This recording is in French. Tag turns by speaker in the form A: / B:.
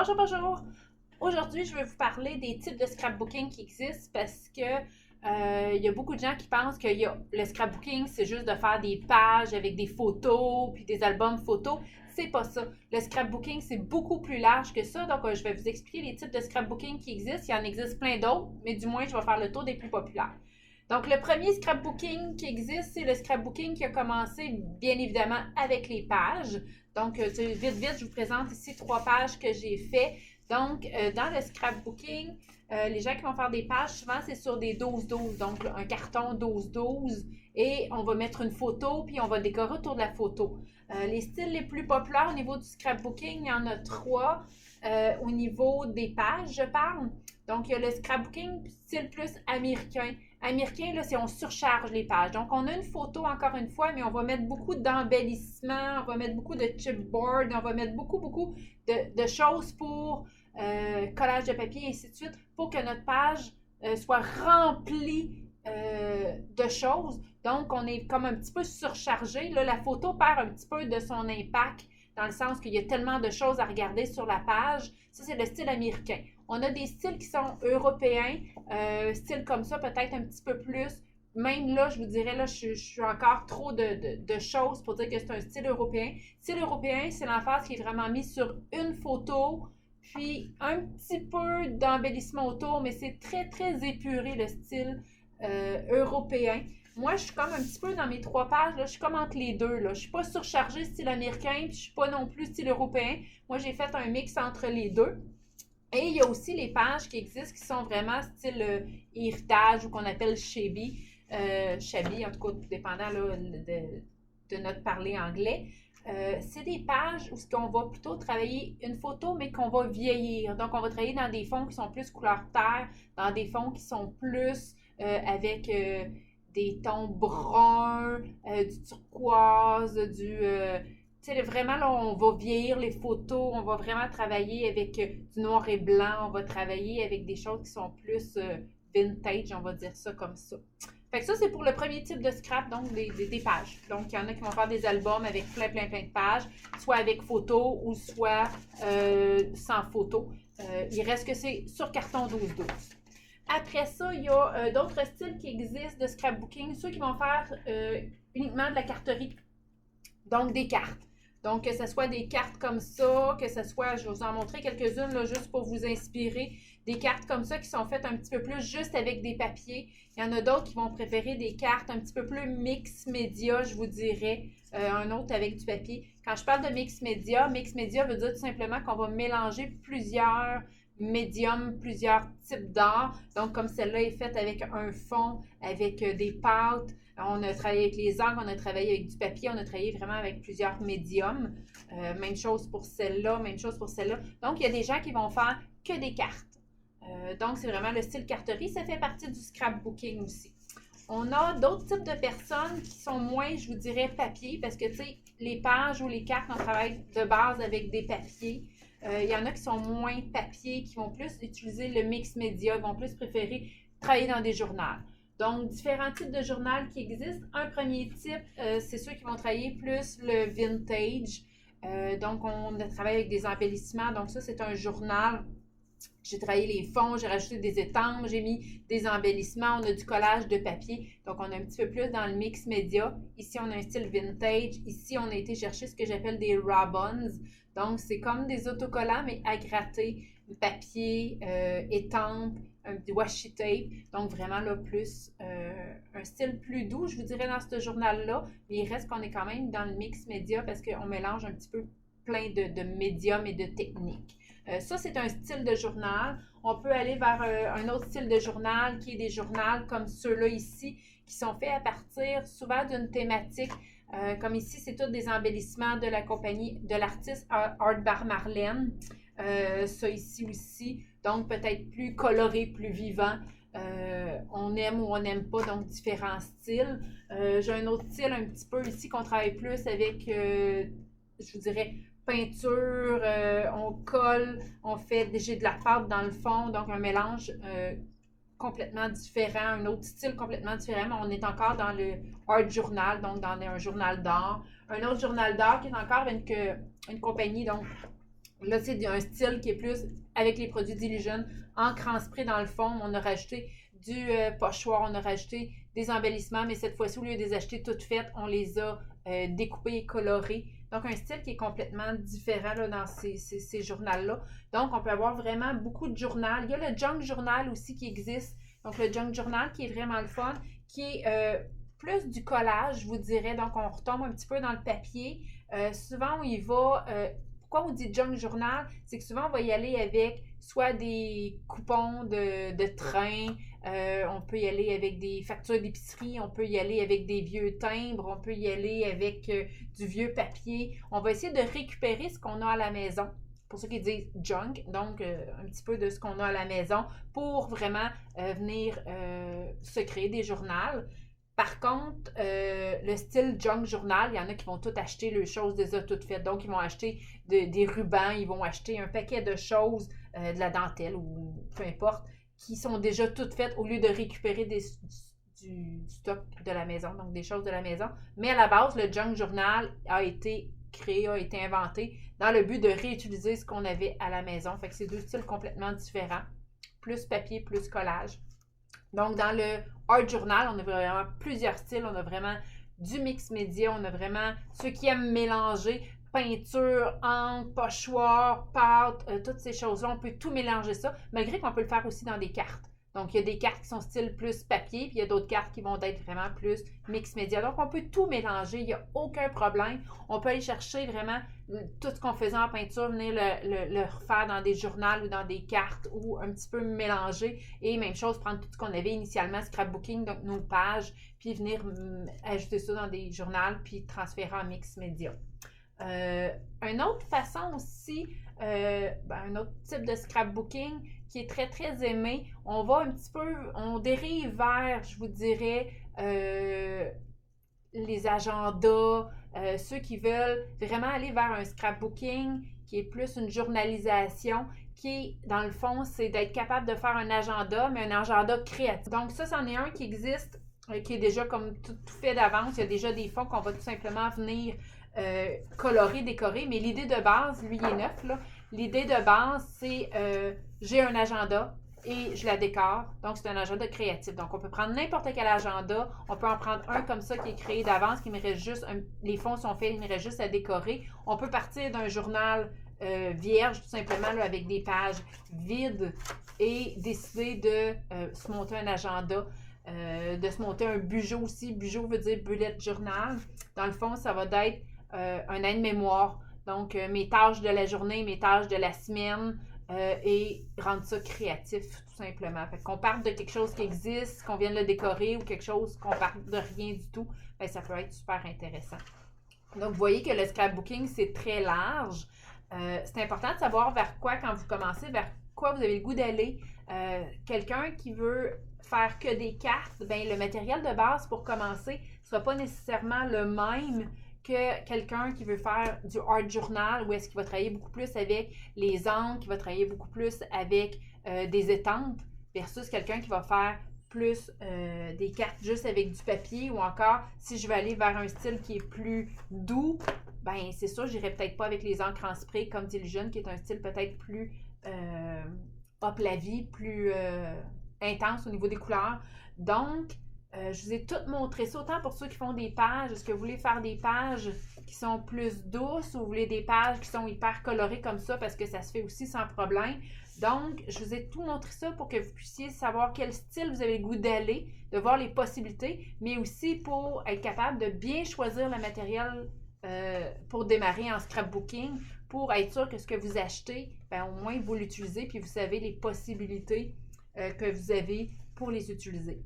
A: Bonjour, bonjour! Aujourd'hui, je vais vous parler des types de scrapbooking qui existent parce que il y a beaucoup de gens qui pensent que le scrapbooking, c'est juste de faire des pages avec des photos puis des albums photos. C'est pas ça. Le scrapbooking, c'est beaucoup plus large que ça. Donc, je vais vous expliquer les types de scrapbooking qui existent. Il y en existe plein d'autres, mais du moins, je vais faire le tour des plus populaires. Donc, le premier scrapbooking qui existe, c'est le scrapbooking qui a commencé, bien évidemment, avec les pages. Donc, vite, je vous présente ici 3 pages que j'ai fait. Donc, dans le scrapbooking, les gens qui vont faire des pages, souvent, c'est sur des 12-12, donc un carton 12-12, et on va mettre une photo, puis on va décorer autour de la photo. Les styles les plus populaires au niveau du scrapbooking, il y en a 3. Au niveau des pages, je parle. Donc, il y a le scrapbooking style plus américain. Américain, là, c'est on surcharge les pages. Donc, on a une photo encore une fois, mais on va mettre beaucoup d'embellissements, on va mettre beaucoup de chipboard, on va mettre beaucoup de choses pour collage de papier et ainsi de suite pour que notre page soit remplie de choses. Donc, on est comme un petit peu surchargé. Là, la photo perd un petit peu de son impact dans le sens qu'il y a tellement de choses à regarder sur la page. Ça, c'est le style américain. On a des styles qui sont européens, style comme ça, peut-être un petit peu plus. Même là, je vous dirais, là, je suis encore trop de choses pour dire que c'est un style européen. Style européen, c'est l'emphase qui est vraiment mise sur une photo, puis un petit peu d'embellissement autour, mais c'est très épuré, le style européen. Moi, je suis comme un petit peu dans mes 3 pages, là, je suis comme entre les deux. Là. Je ne suis pas surchargée style américain, puis je ne suis pas non plus style européen. Moi, j'ai fait un mix entre les deux. Et il y a aussi les pages qui existent qui sont vraiment style héritage ou qu'on appelle shabby. Shabby, en tout cas, tout dépendant là, de notre parler anglais. C'est des pages où on va plutôt travailler une photo, mais qu'on va vieillir. Donc, on va travailler dans des fonds qui sont plus couleur terre, dans des fonds qui sont plus avec des tons bruns, du turquoise, vraiment, là, on va vieillir les photos, on va vraiment travailler avec du noir et blanc, on va travailler avec des choses qui sont plus vintage, on va dire ça comme ça. Fait que ça, c'est pour le premier type de scrap, donc des pages. Donc, il y en a qui vont faire des albums avec plein de pages, soit avec photo ou soit sans photo. Il reste que c'est sur carton 12-12. Après ça, il y a d'autres styles qui existent de scrapbooking, ceux qui vont faire uniquement de la carterie, donc des cartes. Donc, que ce soit des cartes comme ça, que ce soit, je vais vous en montrer quelques-unes là, juste pour vous inspirer, des cartes comme ça qui sont faites un petit peu plus juste avec des papiers. Il y en a d'autres qui vont préférer des cartes un petit peu plus mix média, je vous dirais, un autre avec du papier. Quand je parle de mix média veut dire tout simplement qu'on va mélanger plusieurs médiums, plusieurs types d'art. Donc, comme celle-là est faite avec un fond, avec des pâtes. On a travaillé avec les encres, on a travaillé avec du papier, on a travaillé vraiment avec plusieurs médiums. Même chose pour celle-là, même chose pour celle-là. Donc, il y a des gens qui vont faire que des cartes. Donc, c'est vraiment le style carterie. Ça fait partie du scrapbooking aussi. On a d'autres types de personnes qui sont moins, je vous dirais, papier, parce que, tu sais, les pages ou les cartes, on travaille de base avec des papiers. Il y en a qui sont moins papier, qui vont plus utiliser le mix média, vont plus préférer travailler dans des journaux. Donc, différents types de journal qui existent. Un premier type, c'est ceux qui vont travailler plus le vintage. Donc, on a travaillé avec des embellissements. Donc, ça, c'est un journal. J'ai travaillé les fonds, j'ai rajouté des étampes, j'ai mis des embellissements, on a du collage de papier. Donc, on est un petit peu plus dans le mix média. Ici, on a un style vintage. Ici, on a été chercher ce que j'appelle des ribbons. Donc, c'est comme des autocollants, mais à gratter, papier, étampes, du washi tape. Donc, vraiment, là, plus un style plus doux, je vous dirais, dans ce journal-là. Mais il reste qu'on est quand même dans le mix média parce qu'on mélange un petit peu plein de médiums et de techniques. Ça, c'est un style de journal. On peut aller vers un autre style de journal qui est des journaux comme ceux-là ici, qui sont faits à partir souvent d'une thématique. Comme ici, c'est tous des embellissements de la compagnie, de l'artiste Art Bar Marlène. Ça ici aussi, donc peut-être plus coloré, plus vivant. On aime ou on n'aime pas, donc différents styles. J'ai un autre style un petit peu ici qu'on travaille plus avec, je vous dirais, peinture, on colle, j'ai de la pâte dans le fond, donc un mélange complètement différent, un autre style complètement différent, mais on est encore dans le art journal, donc dans un journal d'art. Un autre journal d'art qui est encore avec une compagnie, donc Là, c'est un style qui est plus avec les produits d'Illusion, encre en spray dans le fond. On a rajouté du pochoir, on a rajouté des embellissements, mais cette fois-ci, au lieu de les acheter toutes faites, on les a découpées et colorées. Donc, un style qui est complètement différent là, dans ces journaux-là. Donc, on peut avoir vraiment beaucoup de journal. Il y a le junk journal aussi qui existe. Donc, le junk journal qui est vraiment le fun, qui est plus du collage, je vous dirais. Donc, on retombe un petit peu dans le papier. Souvent, on y va. Pourquoi on dit junk journal? C'est que souvent, on va y aller avec soit des coupons de train, on peut y aller avec des factures d'épicerie, on peut y aller avec des vieux timbres, on peut y aller avec du vieux papier. On va essayer de récupérer ce qu'on a à la maison. Pour ceux qui disent junk, donc un petit peu de ce qu'on a à la maison pour vraiment venir se créer des journaux. Par contre, le style junk journal, il y en a qui vont tout acheter les choses déjà toutes faites. Donc, ils vont acheter des rubans, ils vont acheter un paquet de choses, de la dentelle ou peu importe, qui sont déjà toutes faites au lieu de récupérer du stock de la maison, donc des choses de la maison. Mais à la base, le junk journal a été créé, a été inventé dans le but de réutiliser ce qu'on avait à la maison. Fait que c'est deux styles complètement différents. Plus papier, plus collage. Donc, dans le art journal, on a vraiment plusieurs styles. On a vraiment du mix média. On a vraiment ceux qui aiment mélanger peinture, encre, pochoir, pâte, toutes ces choses-là. On peut tout mélanger ça, malgré qu'on peut le faire aussi dans des cartes. Donc, il y a des cartes qui sont style plus papier, puis il y a d'autres cartes qui vont être vraiment plus mix média. Donc, on peut tout mélanger, il n'y a aucun problème. On peut aller chercher vraiment tout ce qu'on faisait en peinture, venir le refaire dans des journaux ou dans des cartes ou un petit peu mélanger. Et même chose, prendre tout ce qu'on avait initialement, scrapbooking, donc nos pages, puis venir ajouter ça dans des journaux, puis transférer en mix média. Une autre façon aussi, un autre type de scrapbooking qui est très très aimé, on va un petit peu, on dérive vers, je vous dirais, les agendas, ceux qui veulent vraiment aller vers un scrapbooking qui est plus une journalisation, qui est, dans le fond, c'est d'être capable de faire un agenda, mais un agenda créatif. Donc ça, c'en est un qui existe, qui est déjà comme tout fait d'avance. Il y a déjà des fonds qu'on va tout simplement venir colorer, décorer, mais l'idée de base, lui, il est neuf, là. L'idée de base, c'est j'ai un agenda et je la décore. Donc, c'est un agenda créatif. Donc, on peut prendre n'importe quel agenda. On peut en prendre un comme ça qui est créé d'avance, qui me reste juste, les fonds sont faits, il me reste juste à décorer. On peut partir d'un journal vierge, tout simplement, là, avec des pages vides et décider de se monter un agenda. De se monter un bugeot aussi. Bugeot veut dire bullet journal. Dans le fond, ça va être un aide-mémoire. Donc, mes tâches de la journée, mes tâches de la semaine et rendre ça créatif, tout simplement. Fait qu'on parte de quelque chose qui existe, qu'on vienne le décorer ou quelque chose qu'on parte de rien du tout, bien, ça peut être super intéressant. Donc, vous voyez que le scrapbooking, c'est très large. C'est important de savoir vers quoi, quand vous commencez, vers quoi vous avez le goût d'aller. Quelqu'un qui veut faire que des cartes, bien, le matériel de base pour commencer ne sera pas nécessairement le même que quelqu'un qui veut faire du art journal, où est-ce qu'il va travailler beaucoup plus avec les encres, qui va travailler beaucoup plus avec des étampes, versus quelqu'un qui va faire plus des cartes juste avec du papier, ou encore, si je veux aller vers un style qui est plus doux, ben c'est sûr, j'irai peut-être pas avec les encres en spray comme Illusion, qui est un style peut-être plus hop la vie, plus intense au niveau des couleurs. Donc, je vous ai tout montré ça, autant pour ceux qui font des pages. Est-ce que vous voulez faire des pages qui sont plus douces ou vous voulez des pages qui sont hyper colorées comme ça, parce que ça se fait aussi sans problème. Donc, je vous ai tout montré ça pour que vous puissiez savoir quel style vous avez le goût d'aller, de voir les possibilités, mais aussi pour être capable de bien choisir le matériel pour démarrer en scrapbooking, pour être sûr que ce que vous achetez, ben, au moins vous l'utilisez, puis vous savez les possibilités que vous avez pour les utiliser.